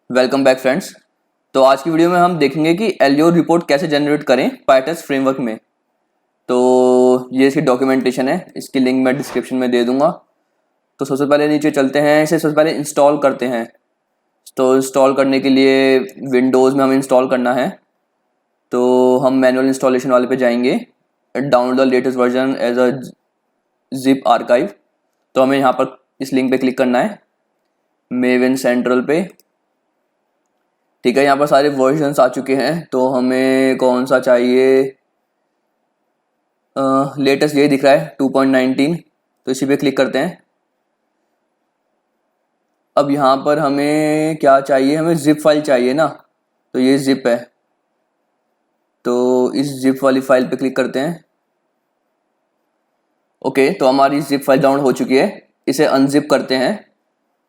Welcome back friends. तो आज की वीडियो में हम देखेंगे कि एल्योर रिपोर्ट कैसे जनरेट करें पाइटेस्ट फ्रेमवर्क में। तो ये इसकी डॉक्यूमेंटेशन है, इसकी लिंक मैं डिस्क्रिप्शन में दे दूंगा। तो सबसे पहले नीचे चलते हैं, इसे सबसे पहले इंस्टॉल करते हैं। तो इंस्टॉल करने के लिए विंडोज़ में हमें इंस्टॉल करना है। तो हम मैनुअल इंस्टॉलेशन वाले पे जाएंगे, download the latest version as a zip archive. तो हमें यहाँ पर इस लिंक पे क्लिक करना है, मेवन सेंट्रल पे। ठीक है, यहाँ पर सारे वर्जन्स आ चुके हैं। तो हमें कौन सा चाहिए? लेटेस्ट यही दिख रहा है 2.19, तो इसी पे क्लिक करते हैं। अब यहाँ पर हमें क्या चाहिए? हमें जिप फाइल चाहिए ना, तो ये जिप है। तो इस जिप वाली फाइल पे क्लिक करते हैं। ओके, तो हमारी जिप फाइल डाउनलोड हो चुकी है। इसे अनजिप करते हैं।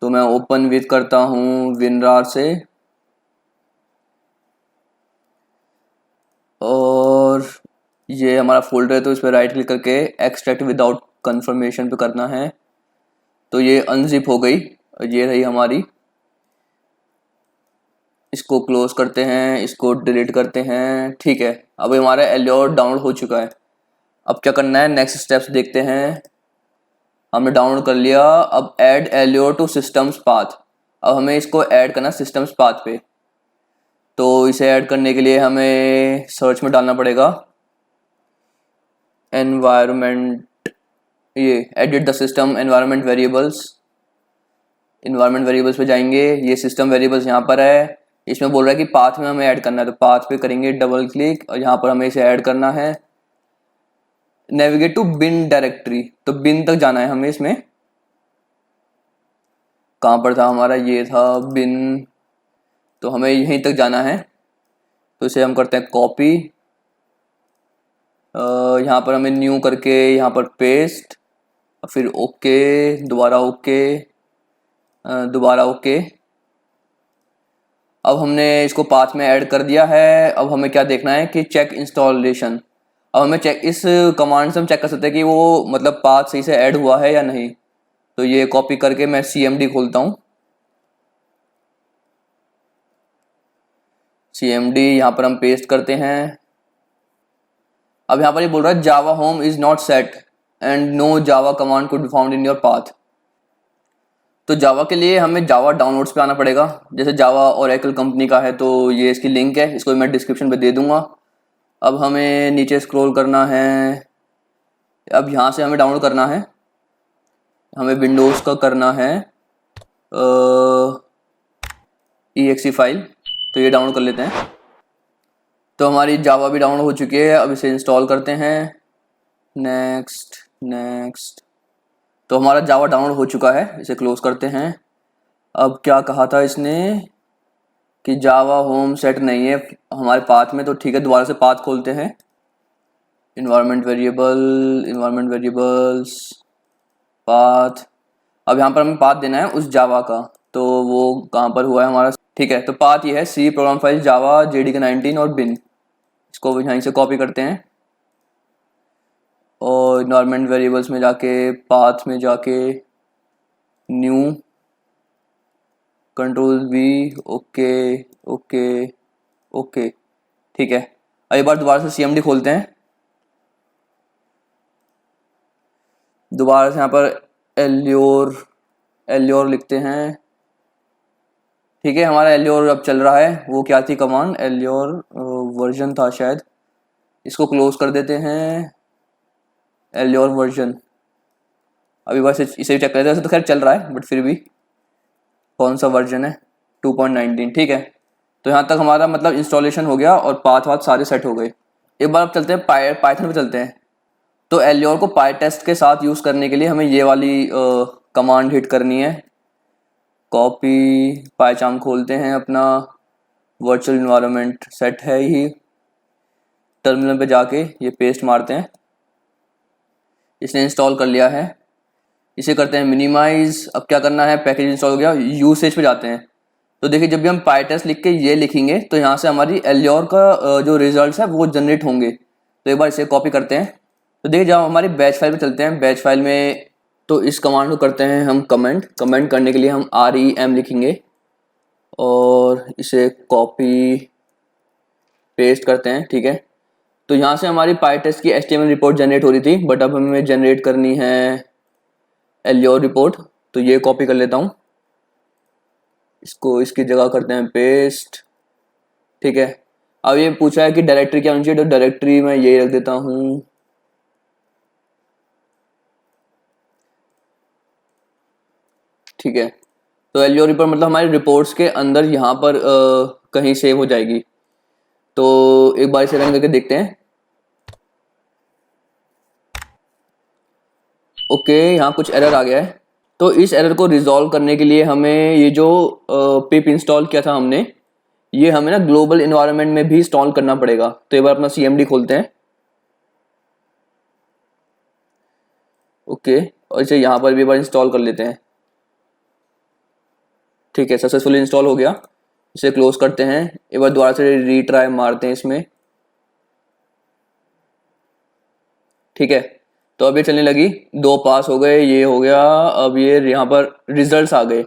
तो मैं ओपन विथ करता हूँ विनरार से, और ये हमारा फोल्डर है। तो इस पर राइट क्लिक करके एक्सट्रैक्ट विदाउट कंफर्मेशन पे करना है। तो ये अनजिप हो गई और ये रही हमारी। इसको क्लोज करते हैं, इसको डिलीट करते हैं। ठीक है, अब हमारा एल्योर डाउनलोड हो चुका है। अब क्या करना है, नेक्स्ट स्टेप्स देखते हैं। हमने डाउनलोड कर लिया। अब add Allure to system's path. अब हमें इसको ऐड करना सिस्टम्स पाथ पे। तो इसे ऐड करने के लिए हमें सर्च में डालना पड़ेगा एनवायरमेंट, ये edit the system environment variables. Environment variables पे जाएंगे, ये सिस्टम वेरिएबल्स यहाँ पर है। इसमें बोल रहा है कि पाथ में हमें ऐड करना है, तो पाथ पे करेंगे डबल क्लिक और यहाँ पर हमें इसे ऐड करना है। नेविगेट टू बिन डायरेक्टरी, तो बिन तक जाना है हमें। इसमें कहाँ पर था हमारा? ये था बिन, तो हमें यहीं तक जाना है। तो इसे हम करते हैं कॉपी, यहाँ पर हमें न्यू करके यहाँ पर पेस्ट, फिर ओके, दोबारा ओके, दोबारा ओके। अब हमने इसको पाथ में ऐड कर दिया है। अब हमें क्या देखना है कि चेक इंस्टॉलेशन। अब हमें चेक, इस कमांड से हम चेक कर सकते हैं कि वो मतलब पाथ सही से ऐड हुआ है या नहीं। तो ये कॉपी करके मैं CMD खोलता हूँ। CMD यहाँ पर हम पेस्ट करते हैं। अब यहाँ पर ये बोल रहा है Java home is not set and no Java command could be found in your path. तो जावा के लिए हमें जावा डाउनलोड्स पे आना पड़ेगा। जैसे जावा ओरेकल कंपनी का है, तो ये इसकी लिंक है, इसको मैं डिस्क्रिप्शन पे दे दूंगा। अब हमें नीचे स्क्रॉल करना है। अब यहाँ से हमें डाउनलोड करना है, हमें विंडोज़ का करना है exe फाइल। तो ये डाउनलोड कर लेते हैं। तो हमारी जावा भी डाउनलोड हो चुकी है। अब इसे इंस्टॉल करते हैं। Next next. तो हमारा जावा डाउनलोड हो चुका है, इसे क्लोज करते हैं। अब क्या कहा था इसने कि जावा होम सेट नहीं है हमारे पाथ में, तो ठीक है, दोबारा से पाथ खोलते हैं। Environment variables path. अब यहाँ पर हमें पाथ देना है उस जावा का, तो वो कहाँ पर हुआ है हमारा? ठीक है, तो पाथ ये है सी प्रोग्राम फाइल जावा JDK 19 और बिन। इसको यहीं से कॉपी करते हैं और इन्वायरमेंट वेरिएबल्स में जाके पाथ में जाके new Ctrl+V, okay okay okay. ठीक है, अब एक बार दोबारा से CMD खोलते हैं। दोबारा से यहाँ पर एल्योर एल्योर लिखते हैं। ठीक है, हमारा एल्योर अब चल रहा है। वो क्या थी कमांड? एल्योर वर्जन था शायद। इसको क्लोज कर देते हैं, एल्योर वर्जन। अभी बस इसे भी चेक कर लेते हैं। वैसे तो खैर चल रहा है, बट फिर भी कौन सा वर्जन है? 2.19। ठीक है, तो यहाँ तक हमारा मतलब इंस्टॉलेशन हो गया और पाथ वाथ सारे सेट हो गए। एक बार अब चलते हैं पाइथन पे चलते हैं। तो एल्योर को पाइटेस्ट के साथ यूज़ करने के लिए हमें ये वाली कमांड हिट करनी है। कॉपी, पाइचाम खोलते हैं अपना, वर्चुअल इन्वायरमेंट सेट है ही। टर्मिनल पे जाके ये पेस्ट मारते हैं। इसने इंस्टॉल कर लिया है। इसे करते हैं मिनिमाइज। अब क्या करना है, पैकेज इंस्टॉल हो गया, यूसेज पे जाते हैं। तो देखिए, जब भी हम पाइटेस्ट लिख के ये लिखेंगे तो यहाँ से हमारी एल्योर का जो रिजल्ट है वो जनरेट होंगे। तो एक बार इसे कॉपी करते हैं। तो देखिए, जब हमारी बैच फाइल पे चलते हैं, बैच फाइल में तो इस कमांड को करते हैं हम कमेंट। कमेंट करने के लिए हम REM लिखेंगे और इसे कॉपी पेस्ट करते हैं। ठीक है, तो यहाँ से हमारी पाईटेस्ट की HTML रिपोर्ट जनरेट हो रही थी, बट अब हमें जनरेट करनी है एल्योर रिपोर्ट। तो ये कॉपी कर लेता हूँ, इसको इसकी जगह करते हैं पेस्ट। ठीक है, अब ये पूछा है कि डायरेक्टरी क्या होनी चाहिए, तो डायरेक्टरी मैं यही रख देता हूँ। ठीक है, तो एल्योर रिपोर्ट मतलब हमारी रिपोर्ट्स के अंदर यहाँ पर कहीं सेव हो जाएगी। तो एक बार इसे रन करके देखते हैं। ओके, यहाँ कुछ एरर आ गया है। तो इस एरर को रिजॉल्व करने के लिए हमें ये जो पिप इंस्टॉल किया था हमने, ये हमें ना ग्लोबल इन्वायरमेंट में भी इंस्टॉल करना पड़ेगा। तो एक बार अपना CMD खोलते हैं। ओके, और इसे यहाँ पर भी एक बार इंस्टॉल कर लेते हैं। ठीक है, सक्सेसफुली इंस्टॉल हो गया। इसे क्लोज करते हैं, एक बार दोबारा से रीट्राई मारते हैं इसमें। ठीक है, तो अब ये चलने लगी, 2 पास हो गए, ये हो गया। अब ये यहाँ पर रिजल्ट्स आ गए।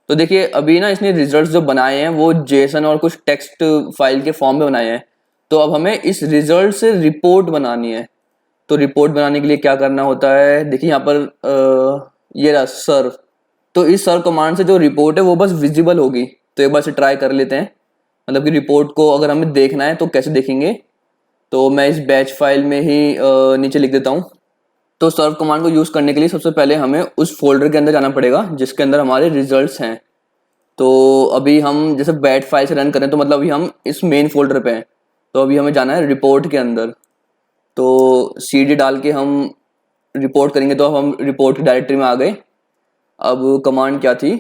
तो देखिए अभी ना इसने रिजल्ट्स जो बनाए हैं वो जेसन और कुछ टेक्स्ट फाइल के फॉर्म में बनाए हैं। तो अब हमें इस रिजल्ट से रिपोर्ट बनानी है। तो रिपोर्ट बनाने के लिए क्या करना होता है, देखिए यहाँ पर ये रहा सर्व। तो इस सर्व कमांड से जो रिपोर्ट है वो बस विजिबल होगी। तो एक बार से ट्राई कर लेते हैं, मतलब कि रिपोर्ट को अगर हमें देखना है तो कैसे देखेंगे। तो मैं इस बैच फाइल में ही नीचे लिख देता हूँ। तो सर्व कमांड को यूज़ करने के लिए सबसे पहले हमें उस फोल्डर के अंदर जाना पड़ेगा जिसके अंदर हमारे रिजल्ट्स हैं। तो अभी हम जैसे बैट फाइल से रन करें तो मतलब अभी हम इस मेन फोल्डर पे हैं। तो अभी हमें जाना है रिपोर्ट के अंदर। तो CD डाल के हम रिपोर्ट करेंगे, तो अब हम रिपोर्ट की डायरेक्टरी में आ गए। अब कमांड क्या थी,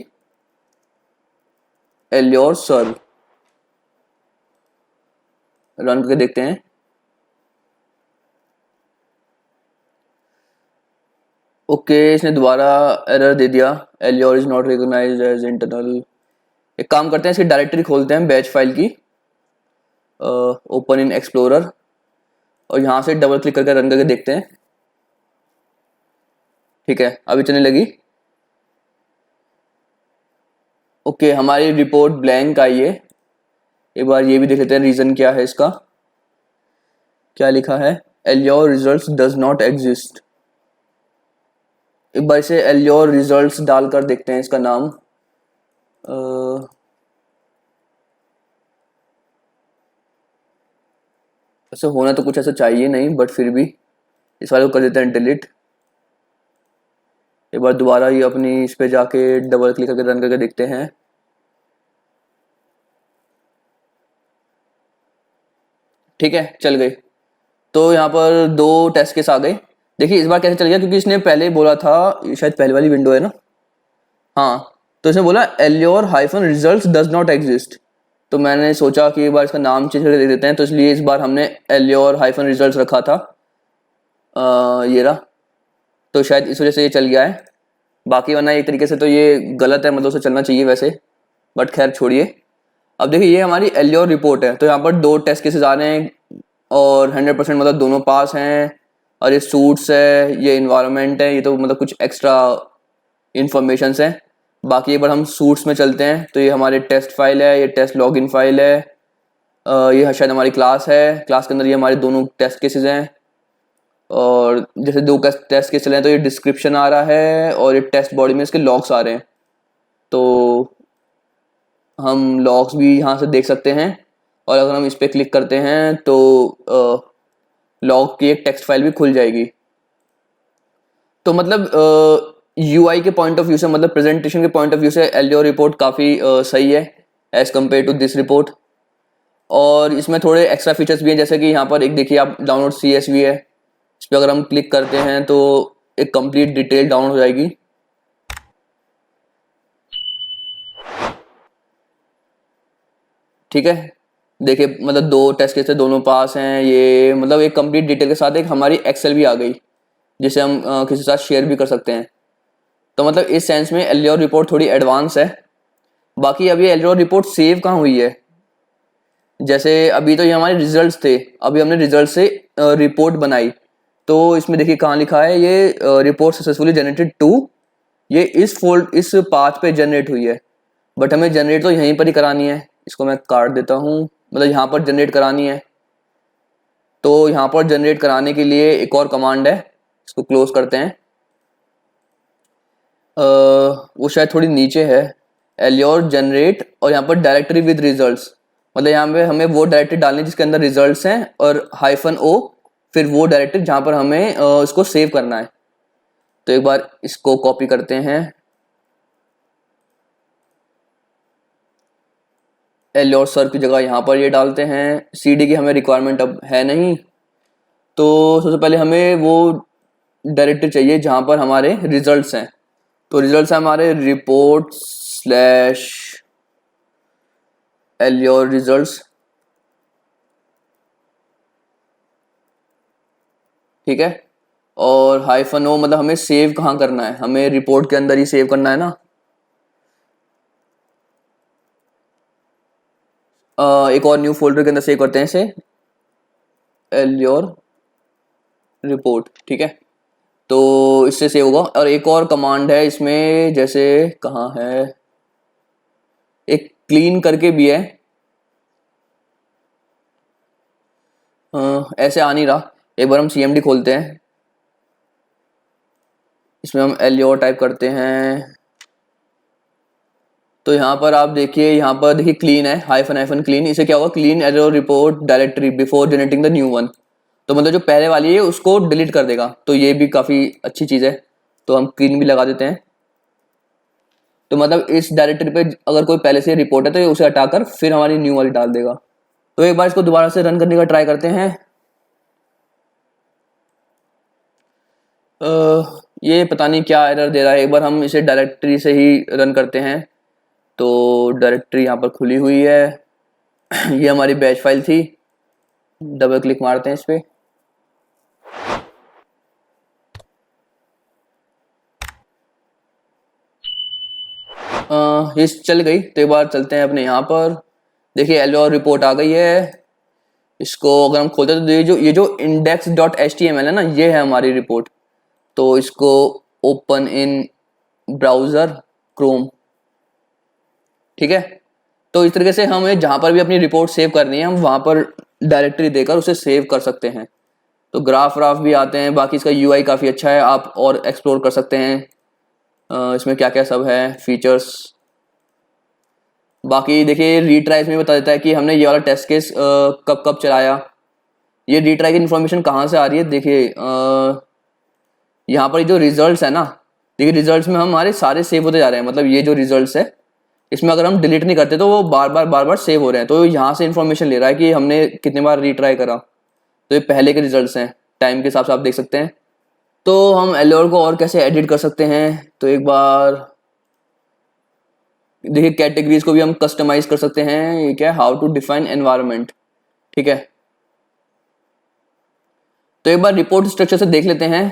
एल्योर सर्व, रन करके देखते हैं। ओके, इसने दोबारा एरर दे दिया, Allure is not recognised as internal. एक काम करते हैं, इसकी डायरेक्टरी खोलते हैं बैच फाइल की, ओपन इन एक्सप्लोरर, और यहाँ से डबल क्लिक करके रन करके देखते हैं। ठीक है, अभी चलने लगी। ओके, हमारी रिपोर्ट ब्लैंक आई है। एक बार ये भी देख लेते हैं रीजन क्या है इसका। क्या लिखा है, allure results does not exist. एक बार इसे एल्योर रिजल्ट्स डालकर देखते हैं इसका नाम। ऐसे होना तो कुछ ऐसा चाहिए नहीं, बट फिर भी इस वाले को कर देते हैं डिलीट। एक बार दोबारा ये अपनी इस पे जाके डबल क्लिक करके रन करके देखते हैं। ठीक है, चल गई। तो यहाँ पर 2 टेस्ट केस आ गए। देखिए इस बार कैसे चल गया, क्योंकि इसने पहले बोला था, शायद पहले वाली विंडो है ना, हाँ, तो इसने बोला allure hyphen results does not exist. तो मैंने सोचा कि एक बार इसका नाम चेंज करके दे देते हैं, तो इसलिए इस बार हमने एल्योर हाइफन रिजल्ट्स रखा था। ये रहा, तो शायद इस वजह से ये चल गया है। बाकी वरना एक तरीके से तो ये गलत है, मतलब उसे चलना चाहिए वैसे, बट खैर छोड़िए। अब देखिए ये हमारी एल्योर रिपोर्ट है। तो यहाँ पर 2 टेस्ट केसेस आ रहे हैं और 100% मतलब दोनों पास हैं। और ये सूट्स है, ये इन्वायरमेंट है, ये तो मतलब कुछ एक्स्ट्रा इन्फॉर्मेशन है। बाकी एक बार हम सूट्स में चलते हैं, तो ये हमारे टेस्ट फाइल है, ये टेस्ट लॉगिन फाइल है, ये शायद हमारी क्लास है। क्लास के अंदर ये हमारे दोनों टेस्ट केसेस हैं। और जैसे 2 टेस्ट केस चले हैं तो ये डिस्क्रिप्शन आ रहा है और ये टेस्ट बॉडी में इसके लॉग्स आ रहे हैं। तो हम लॉग्स भी यहाँ से देख सकते हैं, और अगर हम इस पर क्लिक करते हैं तो लॉग की एक टेक्स्ट फाइल भी खुल जाएगी। तो मतलब UI के पॉइंट ऑफ व्यू से, मतलब प्रेजेंटेशन के पॉइंट ऑफ व्यू से एल्योर रिपोर्ट काफ़ी सही है as compare to this report. और इसमें थोड़े एक्स्ट्रा फीचर्स भी हैं, जैसे कि यहाँ पर एक देखिए आप डाउनलोड CSV है, इस पर अगर हम क्लिक करते हैं तो एक कंप्लीट डिटेल डाउनलोड हो जाएगी। ठीक है, देखिए मतलब 2 टेस्ट केस थे, दोनों पास हैं। ये मतलब एक कंप्लीट डिटेल के साथ एक हमारी एक्सेल भी आ गई, जिसे हम किसी के साथ शेयर भी कर सकते हैं। तो मतलब इस सेंस में एल्योर रिपोर्ट थोड़ी एडवांस है। बाकी अब ये एल्योर रिपोर्ट सेव कहाँ हुई है, जैसे अभी तो ये हमारे रिजल्ट्स थे, अभी हमने रिजल्ट से रिपोर्ट बनाई। तो इसमें देखिए कहाँ लिखा है, ये रिपोर्ट सक्सेसफुली जनरेटेड टू, ये इस पाथ पे जनरेट हुई है। बट हमें जनरेट तो यहीं पर ही करानी है। इसको मैं काट देता हूँ, मतलब यहाँ पर जनरेट करानी है। तो यहाँ पर जनरेट कराने के लिए एक और कमांड है, इसको क्लोज करते हैं। वो शायद थोड़ी नीचे है, एल्योर जनरेट, और यहाँ पर डायरेक्टरी विद रिजल्ट्स, मतलब यहाँ पे हमें वो डायरेक्टरी डालनी है जिसके अंदर रिजल्ट्स हैं, और -o फिर वो डायरेक्टरी जहाँ पर हमें इसको सेव करना है। तो एक बार इसको कॉपी करते हैं, एल्योर सर की जगह यहाँ पर ये डालते हैं। cd की हमें रिक्वायरमेंट अब है नहीं, तो सबसे पहले हमें वो डायरेक्टरी चाहिए जहाँ पर हमारे रिजल्ट्स हैं। तो रिजल्ट्स हैं हमारे रिपोर्ट स्लैश एल्योर रिजल्ट्स, ठीक है। और -o मतलब हमें सेव कहाँ करना है, हमें रिपोर्ट के अंदर ही सेव करना है ना। एक और न्यू फोल्डर के अंदर सेव करते हैं इसे, एल्योर रिपोर्ट, ठीक है। तो इससे सेव होगा। और एक और कमांड है इसमें, जैसे कहाँ है, एक क्लीन करके भी है, ऐसे आ नहीं रहा। एक बार हम cmd खोलते हैं, इसमें हम एल्योर टाइप करते हैं। तो यहाँ पर आप देखिए, यहाँ पर देखिए क्लीन है, हाइफन क्लीन। इसे क्या होगा, clean error report directory before generating the new one. तो मतलब जो पहले वाली है उसको डिलीट कर देगा, तो ये भी काफ़ी अच्छी चीज़ है। तो हम क्लीन भी लगा देते हैं। तो मतलब इस डायरेक्टरी पे अगर कोई पहले से रिपोर्ट है तो ये उसे हटाकर फिर हमारी न्यू वाली डाल देगा। तो एक बार इसको दोबारा से रन करने का ट्राई करते हैं। ये पता नहीं क्या एरर दे रहा है। एक बार हम इसे डायरेक्टरी से ही रन करते हैं। तो डायरेक्टरी यहाँ पर खुली हुई है, ये हमारी बैच फाइल थी। डबल क्लिक मारते हैं इस पर, ये चल गई। तो एक बार चलते हैं अपने यहाँ पर, देखिए एल्योर रिपोर्ट आ गई है। इसको अगर हम खोलते हैं तो ये जो index.html है ना, ये है हमारी रिपोर्ट। तो इसको ओपन इन ब्राउज़र क्रोम, ठीक है। तो इस तरीके से हमें जहाँ पर भी अपनी रिपोर्ट सेव करनी है, हम वहाँ पर डायरेक्टरी देकर उसे सेव कर सकते हैं। तो ग्राफ व्राफ भी आते हैं। बाकी इसका यूआई काफ़ी अच्छा है, आप और एक्सप्लोर कर सकते हैं इसमें क्या क्या सब है फीचर्स। बाकी देखिए रीट्राई इसमें बता देता है कि हमने ये वाला टेस्ट केस कब कब चलाया। ये रीट्राई की इन्फॉर्मेशन कहाँ से आ रही है, देखिए यहाँ पर जो रिजल्ट्स है ना, देखिए रिजल्ट्स में हमारे सारे सेव होते जा रहे हैं। मतलब ये जो रिजल्ट्स है, इसमें अगर हम डिलीट नहीं करते तो वो बार बार सेव हो रहे हैं। तो यहाँ से इन्फॉर्मेशन ले रहा है कि हमने कितने बार रीट्राई करा। तो ये पहले के रिजल्ट्स हैं, टाइम के हिसाब से आप देख सकते हैं। तो हम एल्योर को और कैसे एडिट कर सकते हैं, तो एक बार देखिए कैटेगरीज को भी हम कस्टमाइज कर सकते हैं। ये क्या है, हाउ टू डिफाइन एनवायरनमेंट, ठीक है। तो एक बार रिपोर्ट स्ट्रक्चर से देख लेते हैं।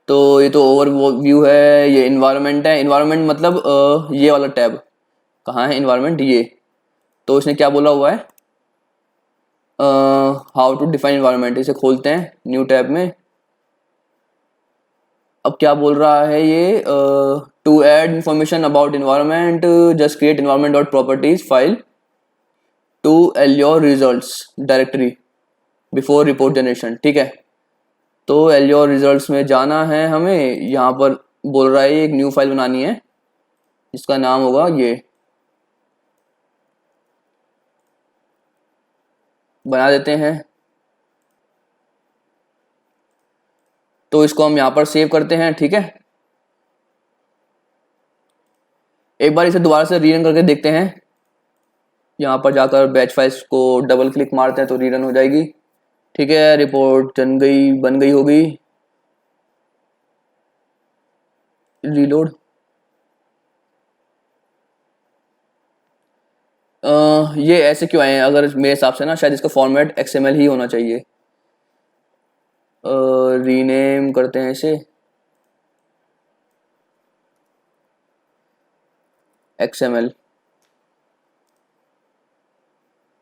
तो ये तो ओवर व्यू है, ये इन्वायरमेंट है। इन्वायरमेंट मतलब ये वाला टैब कहाँ है, इन्वायरमेंट ये। तो इसने क्या बोला हुआ है, हाउ टू डिफाइन इन्वायरमेंट। इसे खोलते हैं न्यू टैब में। अब क्या बोल रहा है ये, to add information about environment just create environment dot properties file to Allure results directory before report generation, ठीक है। तो एल्योर रिजल्ट्स में जाना है हमें। यहाँ पर बोल रहा है एक न्यू फाइल बनानी है जिसका नाम होगा ये, बना देते हैं। तो इसको हम यहाँ पर सेव करते हैं, ठीक है। एक बार इसे दोबारा से रीरन करके देखते हैं। यहाँ पर जाकर बैच फाइल्स को डबल क्लिक मारते हैं तो रीरन हो जाएगी, ठीक है। रिपोर्ट बन गई होगी। रीलोड, ये ऐसे क्यों आए हैं, अगर मेरे हिसाब से ना शायद इसका फॉर्मेट XML ही होना चाहिए। रीनेम करते हैं इसे XML,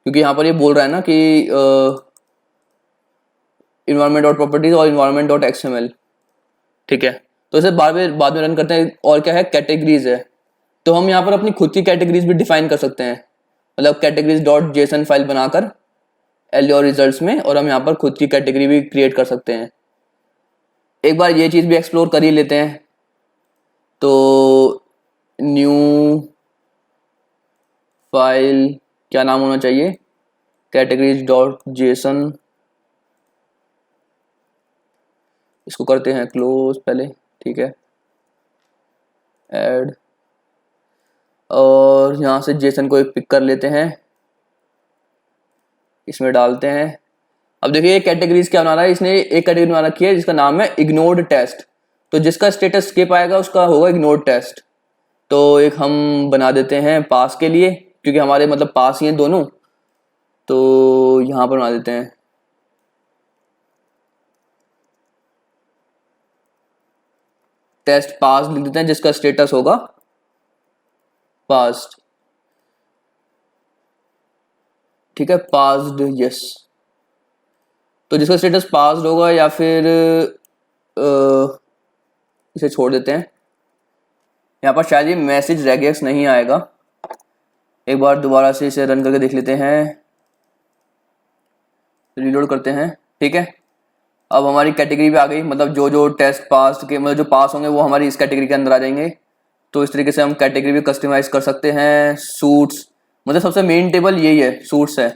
क्योंकि यहाँ पर ये बोल रहा है ना कि इन्वायरमेंट डॉट प्रॉपर्टीज और इन्वायरमेंट डॉट XML, ठीक है। तो इसे बाद में रन करते हैं। और क्या है, कैटेगरीज है। तो हम यहाँ पर अपनी खुद की कैटेगरीज भी डिफाइन कर सकते हैं, मतलब कैटेगरीज डॉट जेसन फाइल बनाकर एल्योर रिजल्ट्स में, और हम यहाँ पर खुद की कैटेगरी भी क्रिएट कर सकते हैं। एक बार ये चीज़ भी एक्सप्लोर कर ही लेते हैं। तो न्यू फाइल क्या नाम होना चाहिए, कैटेगरीज डॉट जेसन, इसको करते हैं क्लोज पहले, ठीक है, ऐड, और यहाँ से जेसन को एक पिक कर लेते हैं, इसमें डालते हैं। अब देखिए कैटेगरीज क्या बना रहा है, इसने एक कैटेगरी बना रखी है जिसका नाम है इग्नोर्ड टेस्ट। तो जिसका स्टेटस स्किप आएगा उसका होगा इग्नोर्ड टेस्ट। तो एक हम बना देते हैं पास के लिए, क्योंकि हमारे मतलब पास ही हैं दोनों, तो यहाँ पर बना देते हैं टेस्ट पास, लिख देते हैं जिसका स्टेटस होगा पास्ड, ठीक है, पास्ड, यस। तो जिसका स्टेटस पास्ड होगा, या फिर इसे छोड़ देते हैं, यहाँ पर शायद ये मैसेज रेगेक्स नहीं आएगा। एक बार दोबारा से इसे रन करके देख लेते हैं, रीलोड करते हैं, ठीक है। अब हमारी कैटेगरी भी आ गई, मतलब जो जो टेस्ट पास के मतलब जो पास होंगे वो हमारी इस कैटेगरी के अंदर आ जाएंगे। तो इस तरीके से हम कैटेगरी भी कस्टमाइज कर सकते हैं। सूट्स, मतलब सबसे मेन टेबल यही है, सूट्स है,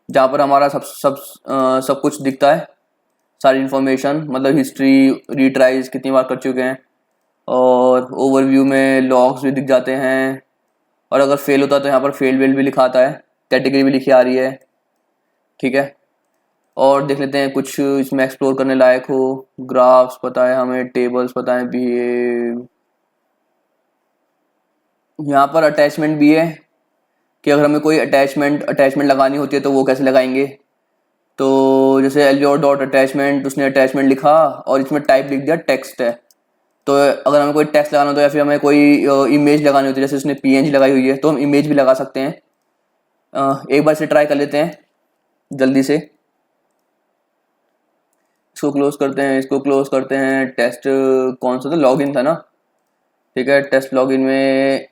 जहाँ पर हमारा सब कुछ दिखता है, सारी इन्फॉर्मेशन, मतलब हिस्ट्री, रीट्राइज कितनी बार कर चुके हैं, और ओवरव्यू में लॉग्स भी दिख जाते हैं, और अगर फेल होता है तो यहाँ पर फेल वेल भी लिखा आता है, कैटेगरी भी लिखी आ रही है, ठीक है। और देख लेते हैं कुछ इसमें एक्सप्लोर करने लायक हो, ग्राफ्स पता है हमें, टेबल्स पता है, बिहेव, यहाँ पर अटैचमेंट भी है कि अगर हमें कोई अटैचमेंट लगानी होती है तो वो कैसे लगाएंगे। तो जैसे एलियोर डॉट अटैचमेंट, उसने अटैचमेंट लिखा और इसमें टाइप लिख दिया टेक्स्ट है। तो अगर हमें कोई टेक्स्ट लगाना हो तो, या फिर हमें कोई इमेज लगानी होती है, जैसे उसने पीएनजी लगाई हुई है तो हम इमेज भी लगा सकते हैं। एक बार से ट्राई कर लेते हैं जल्दी से, इसको क्लोज करते हैं, इसको क्लोज करते हैं। टेस्ट कौन सा था, लॉगिन था ना, ठीक है। टेस्ट लॉगिन में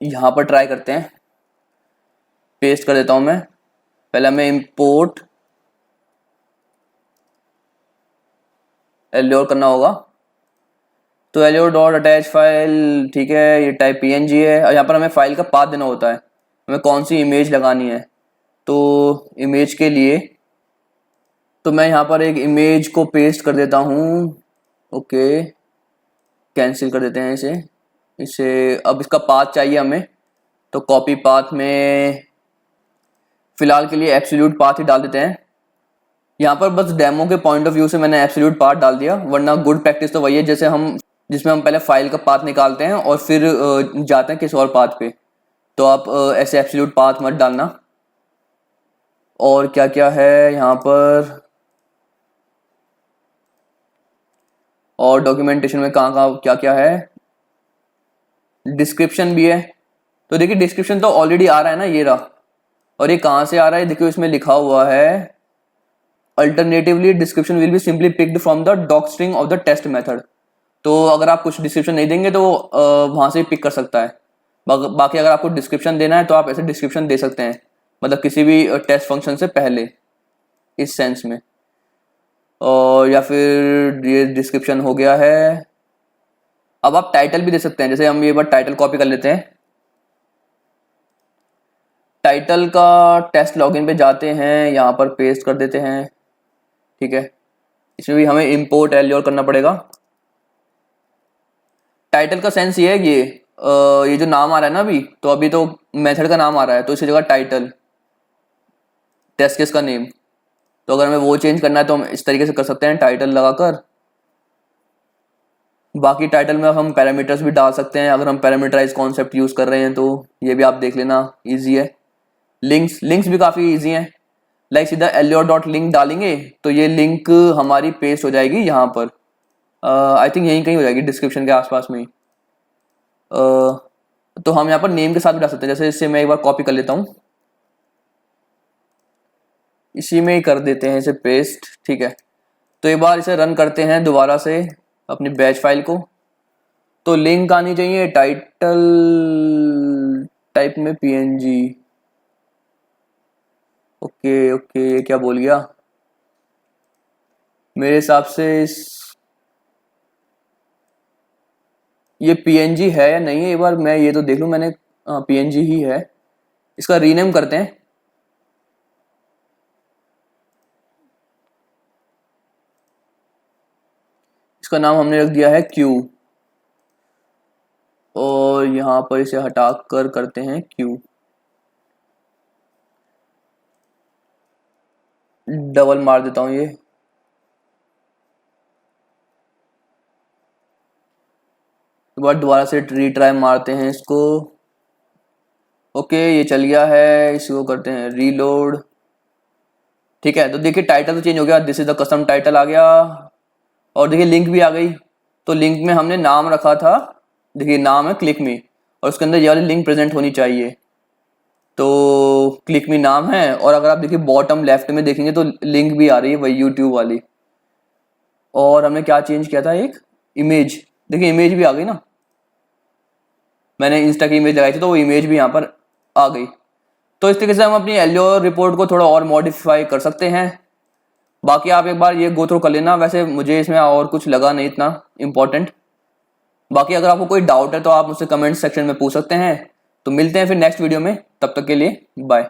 यहाँ पर ट्राई करते हैं, पेस्ट कर देता हूँ मैं। पहले हमें इंपोर्ट एल्योर करना होगा, तो एल्योर डॉट अटैच फाइल, ठीक है, ये टाइप पीएनजी है। और यहाँ पर हमें फाइल का पाथ देना होता है, हमें कौन सी इमेज लगानी है। तो इमेज के लिए तो मैं यहाँ पर एक इमेज को पेस्ट कर देता हूँ, ओके, कैंसिल कर देते हैं इसे। अब इसका पाथ चाहिए हमें, तो कॉपी पाथ में फिलहाल के लिए एब्सोल्यूट पाथ ही डाल देते हैं। यहाँ पर बस डेमो के पॉइंट ऑफ व्यू से मैंने एब्सोल्यूट पाथ डाल दिया, वरना गुड प्रैक्टिस तो वही है जैसे जिसमें हम पहले फाइल का पाथ निकालते हैं और फिर जाते हैं किसी और पाथ पे। तो आप ऐसे एब्सोल्यूट पाथ मत डालना। और क्या क्या है यहाँ पर, और डॉक्यूमेंटेशन में कहाँ कहाँ क्या क्या है, डिस्क्रिप्शन भी है। तो देखिए डिस्क्रिप्शन तो ऑलरेडी आ रहा है ना, ये रहा। और ये कहाँ से आ रहा है, देखिए इसमें लिखा हुआ है alternatively description will be simply picked from the doc string of the test method. तो अगर आप कुछ डिस्क्रिप्शन नहीं देंगे तो वहां से पिक कर सकता है। बाकी अगर आपको डिस्क्रिप्शन देना है तो आप ऐसे डिस्क्रिप्शन दे सकते हैं, मतलब किसी भी टेस्ट फंक्शन से पहले, इस सेंस में। और या फिर ये डिस्क्रिप्शन हो गया है। अब आप टाइटल भी दे सकते हैं, जैसे हम ये बार टाइटल कॉपी कर लेते हैं। टाइटल का टेस्ट लॉगिन पे जाते हैं, यहाँ पर पेस्ट कर देते हैं, ठीक है। इसमें भी हमें इंपोर्ट एल्योर करना पड़ेगा। टाइटल का सेंस ये है, ये जो नाम आ रहा है ना अभी, तो अभी तो मेथड का नाम आ रहा है, तो इसी जगह टाइटल, टेस्ट केस का नेम। तो अगर हमें वो चेंज करना है तो हम इस तरीके से कर सकते हैं, टाइटल लगाकर। बाकी टाइटल में हम पैरामीटर्स भी डाल सकते हैं, अगर हम पैरामीटराइज कॉन्सेप्ट यूज कर रहे हैं तो ये भी आप देख लेना, इजी है। लिंक्स भी काफ़ी इजी हैं। लाइक सीधा एल्योर डॉट लिंक डालेंगे तो ये लिंक हमारी पेस्ट हो जाएगी यहाँ पर, आई थिंक यहीं कहीं हो जाएगी, डिस्क्रिप्शन के आसपास में ही। तो हम यहाँ पर नेम के साथ भी डाल सकते हैं, जैसे इससे मैं एक बार कॉपी कर लेता हूँ, इसी में ही कर देते हैं इसे पेस्ट, ठीक है। तो एक बार इसे रन करते हैं दोबारा से, अपनी बैच फाइल को। तो लिंक आनी चाहिए टाइटल टाइप में png। ओके ओके, ये क्या बोल गया मेरे हिसाब से ये png है या नहीं है, एक बार मैं ये तो देख लूं। मैंने png ही है। इसका रीनेम करते हैं। इसका नाम हमने रख दिया है क्यू, और यहाँ पर इसे हटा कर करते हैं क्यू। डबल मार देता हूँ ये। दोबारा से रीट्राई मारते हैं इसको। ओके, ये चल गया है। इसको करते हैं रीलोड। ठीक है, तो देखिए टाइटल तो चेंज हो गया, this is the custom title आ गया। और देखिए लिंक भी आ गई। तो लिंक में हमने नाम रखा था, देखिए नाम है क्लिक मी, और उसके अंदर ये वाली लिंक प्रेजेंट होनी चाहिए। तो क्लिक मी नाम है, और अगर आप देखिए बॉटम लेफ्ट में देखेंगे तो लिंक भी आ रही है वही यूट्यूब वाली। और हमने क्या चेंज किया था, एक इमेज, देखिए इमेज भी आ गई ना। मैंने इंस्टा की इमेज लगाई थी तो वो इमेज भी यहाँ पर आ गई। तो इस तरीके से हम अपनी एल्योर रिपोर्ट को थोड़ा और मॉडिफाई कर सकते हैं। बाकी आप एक बार ये गो थ्रू कर लेना। वैसे मुझे इसमें और कुछ लगा नहीं इतना इम्पोर्टेंट। बाकी अगर आपको कोई डाउट है तो आप मुझसे कमेंट सेक्शन में पूछ सकते हैं। तो मिलते हैं फिर नेक्स्ट वीडियो में, तब तक के लिए बाय।